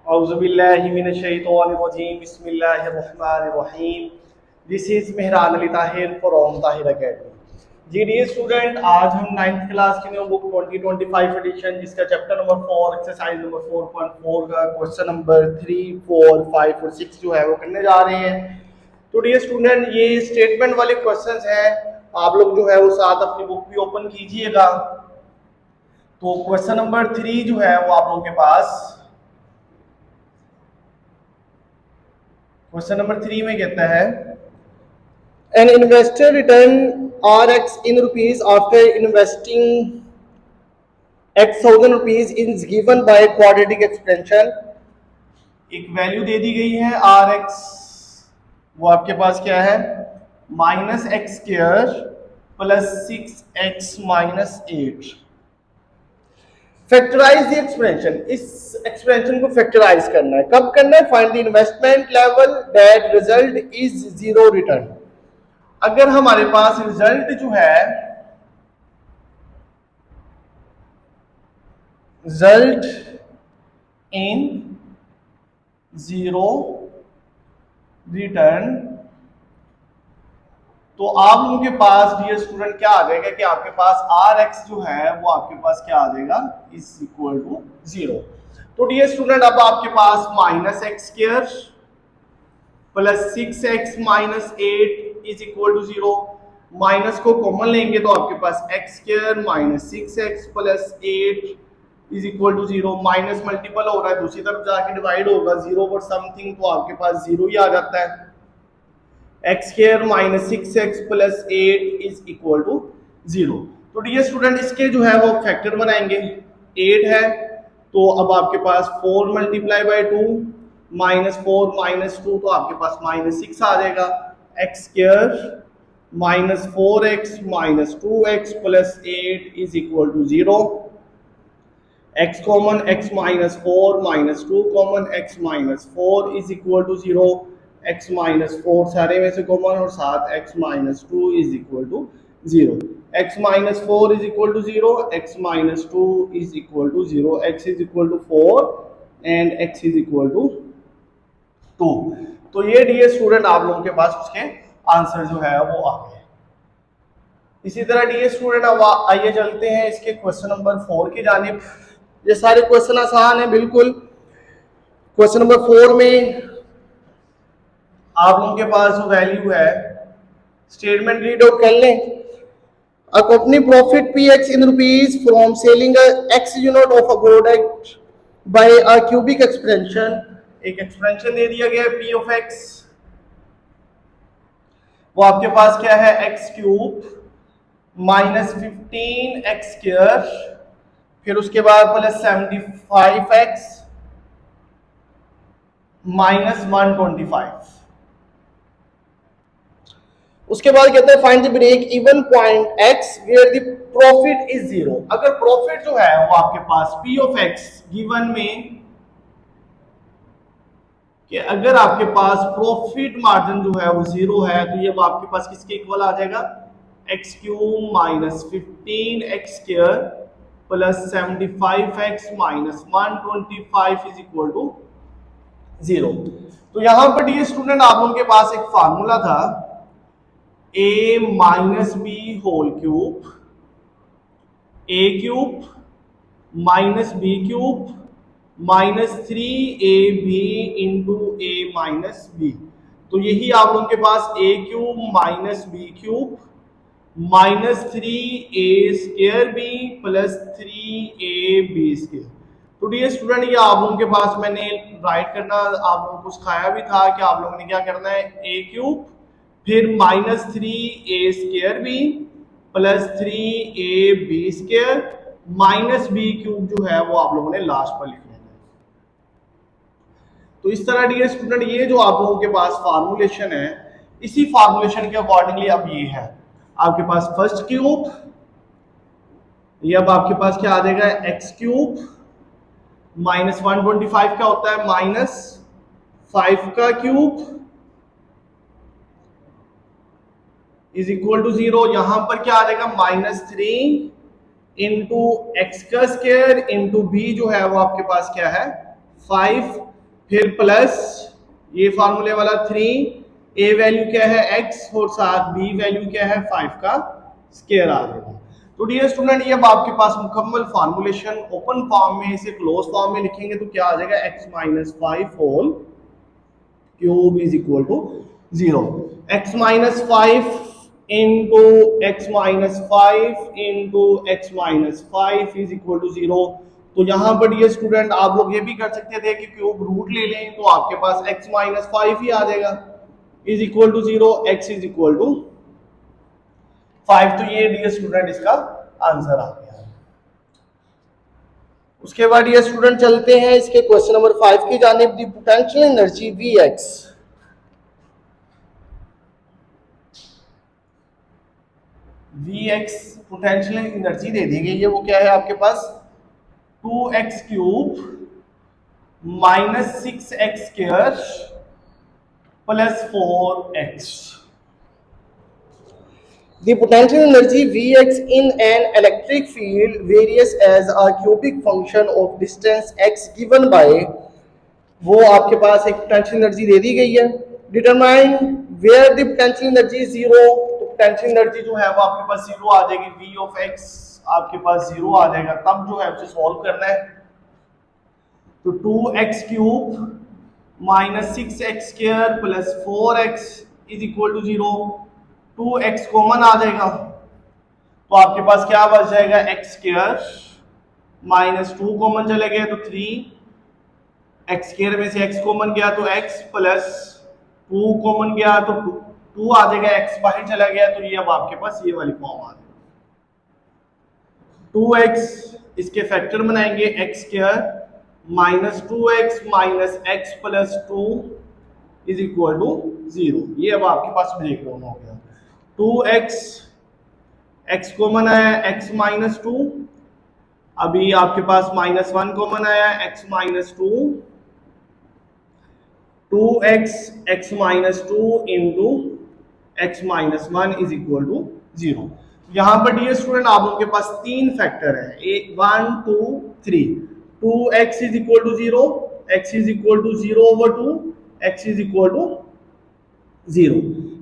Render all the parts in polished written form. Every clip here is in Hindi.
औज़ुबिल्लाहिमिनश्शैतानिर्रजीम बिस्मिल्लाहिर्रहमानिर्रहीम। This is Mehran Ali Tahir from Tahir academy. जी डियर स्टूडेंट, आज हम 9th क्लास की न्यू बुक 2025 एडिशन जिसका चैप्टर नंबर 4 एक्सरसाइज नंबर 4.4 का क्वेश्चन नंबर 3, 4, 5 और 6 जो है वो करने जा रहे हैं। तो डियर स्टूडेंट, ये स्टेटमेंट वाले क्वेश्चंस हैं। आप लोग जो है वो साथ अपनी बुक भी ओपन कीजिएगा। तो क्वेश्चन नंबर 3 जो है वो आप लोगों के पास क्वेश्चन नंबर 3 में कहता है an investor return RX in rupees after investing X thousand rupees is given by quadratic expansion। एक वैल्यू दे दी गई है RX, वो आपके पास क्या है -x² plus 6x minus 8। Factorise the expansion, इस एक्सपेंशन को फैक्टराइज करना है। कब करना है? Find the investment level that result is zero return. अगर हमारे पास रिजल्ट जो है रिजल्ट इन जीरो रिटर्न, तो आप लोगों के पास डियर स्टूडेंट क्या आ जाएगा कि आपके पास RX जो है वो आपके पास क्या आ जाएगा इज इक्वल टू 0। तो डियर स्टूडेंट, अब आपके पास -x² plus 6x minus 8 is equal to 0। Minus को कॉमन लेंगे तो आपके पास x² minus 6x plus 8 is equal to 0। Minus multiple हो रहा है, दूसरी तरफ जाके डिवाइड होगा 0 पर समथिंग, तो आपके पास 0 ही आ जाता है। x² minus 6x plus 8 is equal to 0। तो डियर स्टूडेंट, इसके जो है वो फैक्टर बनाएंगे। 8 है तो अब आपके पास 4 मल्टीप्लाई बाई 2 -4 -2, तो आपके पास -6 आ जाएगा। x² minus 4x minus 2x plus 8 is equal to 0। x common, x minus 4 minus 2 common, x minus 4 is equal to 0। x minus 4 सारे में से कॉमन और साथ x minus 2 is equal to 0। x minus 4 is equal to 0, x minus 2 is equal to 0, x is equal to 4 and x is equal to 2। तो ये डियर स्टूडेंट आप लोगों के पास उसके आंसर जो है वो आ गए। इसी तरह डियर स्टूडेंट अब आइए चलते हैं इसके क्वेश्चन नंबर 4 की जानिब। ये सारे क्वेश्चन आसान है बिल्कुल। क्वेश्चन नंबर 4 में आप लोगों के पास जो वैल्यू है स्टेटमेंट रीड आउट कर लें। A company profit PX in rupees from selling a X unit of a product by a cubic expansion। एक एक्सपेंशन दे दिया गया P of X, वो आपके पास क्या है x³ माइनस 15x², फिर उसके बाद प्लस 75x माइनस 125। उसके बाद कहते हैं find the break even point x where the profit is 0। अगर प्रॉफिट जो है वो आपके पास P of X गिवन में कि अगर आपके पास प्रॉफिट मार्जिन जो है वो 0 है, तो ये आपके पास किसके इक्वल आ जाएगा x³ minus 15x² plus 75x minus 125 is equal to 0। तो यहां पर डियर स्टूडेंट आप लोगों के पास एक फार्मूला था a minus B whole cube, a³ minus b³ minus 3ab into a minus b। तो यही आप लोगों के पास a³ minus b³ minus 3a² b plus 3ab²। तो डियर स्टूडेंट, ये आप लोगों के पास मैंने राइट करना आप लोगों को सिखाया भी था कि आप लोगों ने क्या करना है a³ फिर minus 3a² b plus 3ab² minus b³ जो है वो आप लोगों ने लास्ट पर लिखना है। तो इस तरह डियर स्टूडेंट, ये जो आप लोगों के पास फार्मूलेशन है, इसी फार्मूलेशन के अकॉर्डिंगली अब ये है आपके पास फर्स्ट क्यूब, ये अब आपके पास क्या आ जाएगा x³ माइनस 125 क्या होता है माइनस 5 का क्यूब इज इक्वल टू 0। यहां पर क्या आ जाएगा -3 इंटू x² इंटू b जो है वो आपके पास क्या है 5 फिर प्लस ये फार्मूले वाला 3, ए वैल्यू क्या है x और साथ b वैल्यू क्या है 5 का स्क्वायर आ जाएगा। तो डियर स्टूडेंट ये अब आपके पास मुकम्मल फार्मूलेशन ओपन फॉर्म में, इसे क्लोज फॉर्म में लिखेंगे तो क्या आ जाएगा x minus 5 whole cube is equal to 0। x minus 5 into x minus 5 into x minus 5 is equal to 0। तो यहाँ पर ये स्टूडेंट आप लोग ये भी कर सकते थे कि क्यूब रूट ले लें तो आपके पास x माइनस 5 ही आ जाएगा is equal to 0, x is equal to 5। तो ये डियर स्टूडेंट इसका आंसर आ गया। उसके बाद ये स्टूडेंट चलते हैं इसके क्वेश्चन नंबर 5 की जानिब। The potential energy Vx potential energy दे दी गई है, वो क्या है आपके पास 2x cube minus 6x square plus 4x। The potential energy Vx in an electric field varies as a cubic function of distance x given by, वो आपके पास एक पोटेंशियल एनर्जी दे दी गई है। Determine where the potential energy is 0, तो पोटेंशियल एनर्जी जो है वो आपके पास 0 आ जाएगी, V ऑफ x आपके पास 0 आ जाएगा। तब जो है उसे सॉल्व करना है। तो 2x cube minus 6x square plus 4x is equal to 0। 2x common आ जाएगा तो आपके पास क्या बच जाएगा x स्क्वायर माइनस 2 कॉमन चले गए तो 3, x स्क्वायर में से x कॉमन गया तो x प्लस 2 कॉमन गया तो 2 आ जाएगा, x बाहर चला गया तो ये अब आपके पास ये वाली फॉर्म आ जाएगी। 2x इसके फैक्टर बनाएंगे x square minus 2x minus x plus 2 is equal to 0। ये अब आपके पास ब्रेक डाउन हो गया। 2x x कॉमन आया x माइनस 2, अभी आपके पास माइनस 1 कॉमन आया x minus 2, 2x x minus 2 into x minus 1 is equal to 0। यहाँ पर डियर स्टूडेंट आप लोगों के पास 3 फैक्टर है, 1 2 3। 2x is equal to 0, x is equal to 0 over 2, x is equal to 0।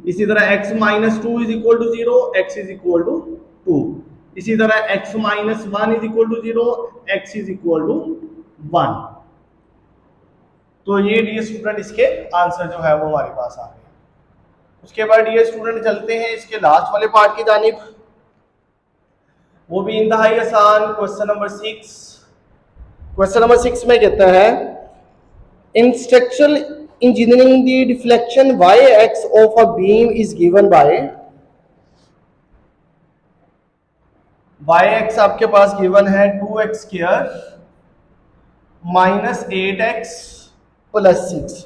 इसी तरह x minus 2 is equal to 0, x is equal to 2। इसी तरह x minus 1 is equal to 0, x is equal to 1। तो ये डियर स्टूडेंट इसके आंसर जो है वो हमारे पास आ गए। उसके बाद डियर स्टूडेंट चलते हैं इसके लास्ट वाले पार्ट की जानिब, वो भी इंतहाई आसान। Question number 6। क्वेश्चन नंबर 6 में कहता है इन structural engineering the deflection yx of a beam is given by, yx आपके पास गिवन है 2x square minus 8x plus 6।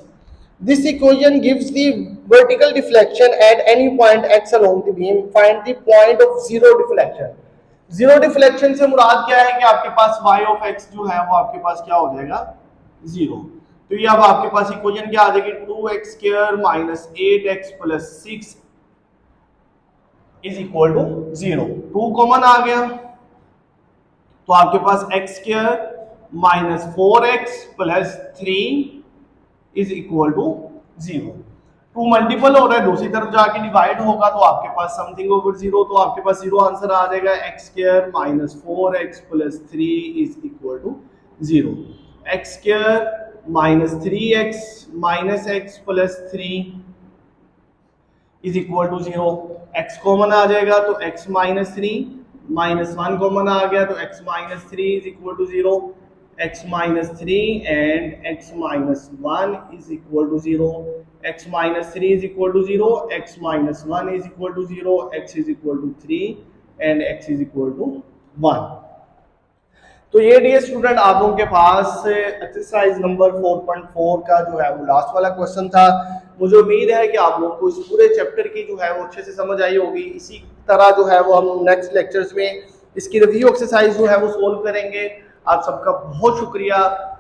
This equation gives the vertical deflection at any point x along the beam, find the point of zero deflection. Zero deflection से मुराद क्या है कि आपके पास y ऑफ x जो है वो आपके पास क्या हो जाएगा 0। तो ये अब आपके पास इक्वेशन क्या आ जाएगी 2x square minus 8x plus 6 is equal to 0। 2 common आ गया तो आपके पास x square minus 4x plus 3 is equal to 0। 2 multiple हो रहा है, दूसरी तरफ जाके डिवाइड होगा तो आपके पास समथिंग ओवर 0, तो आपके पास 0 आंसर आ जाएगा। x square minus 4x plus 3 is equal to 0। x square minus 3x minus x plus 3 is equal to 0। x common आ जाएगा तो x माइनस 3, माइनस 1 कॉमन आ गया तो x minus 3 is equal to 0। x minus 3 and x minus 1 is equal to 0। x minus 3 is equal to 0, x minus 1 is equal to 0, x is equal to 3 and x is equal to 1। तो ये डियर स्टूडेंट आप लोगों के पास एक्सरसाइज नंबर 4.4 का जो है वो लास्ट वाला क्वेश्चन था। मुझे उम्मीद है कि आप लोगों को इस पूरे चैप्टर की जो है वो अच्छे से समझ आई होगी। इसी तरह जो है वो हम नेक्स्ट लेक्चर्स में इसकी रिव्यू एक्सरसाइज जो है वो सोल्व करेंगे। आप सबका बहुत शुक्रिया।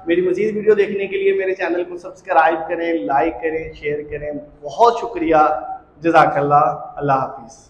मेरी मजीद वीडियो देखने के लिए मेरे चैनल को सब्सक्राइब करें, लाइक करें, शेयर करें। बहुत शुक्रिया। जज़ाकल्लाह। अल्लाह हाफिज़।